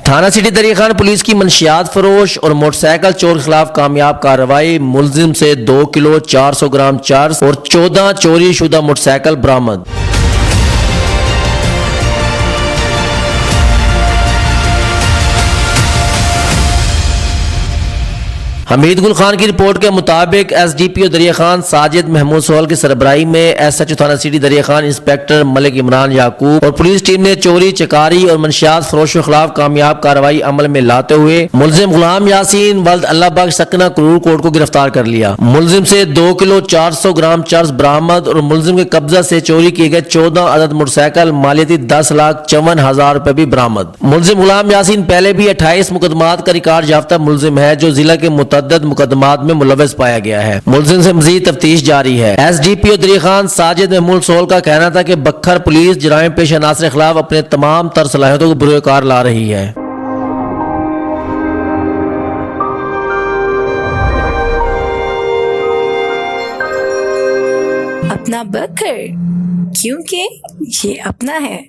थाना सिटी दरिया खान पुलिस की मंशियात फरोश और मोटरसाइकिल चोर के खिलाफ कामयाब कार्रवाई। मुलजिम से 2 किलो 400 ग्राम चर्स और 14 चोरी शुदा मोटरसाइकिल बरामद। हमीद गुल खान की रिपोर्ट के मुताबिक एसडीपीओ दरिया खान साजिद महमूद सोहल की सरबराही में एसएचओ थाना सिटी दरिया खान इंस्पेक्टर मलिक इमरान याकूब और पुलिस टीम ने चोरी चकारी और मंशियात फरोश के खिलाफ कामयाब कार्रवाई अमल में लाते हुए मुलजिम गुलाम यासीन वल्द अल्लाह बख्श सकना करूर कोट को गिरफ्तार कर लिया। मुलजिम से 2 किलो 400 ग्राम चर्स बरामद और मुलजिम के कब्जा से चोरी किए गए 14 अदद मोटरसाइकिल मालियती 10,54,000 रुपए भी बरामद। मुलजिम गुलाम यासीन पहले भी 28 मुकदमात का रिकॉर्ड याफ्ता मुलजिम है जो जिला के मुतअद्दिद मुकदमात में मुलव्वस पाया गया है। मुलजिम से मजीद तफ्तीश जारी है। एसडीपीओ दरिया खान साजिद महमूद सोहल का कहना था कि बखर पुलिस जराइम पेश अनासर के खिलाफ अपने तमाम तर सलाहियतों को बुरुकार ला रही है। अपना बखर, क्योंकि ये अपना है।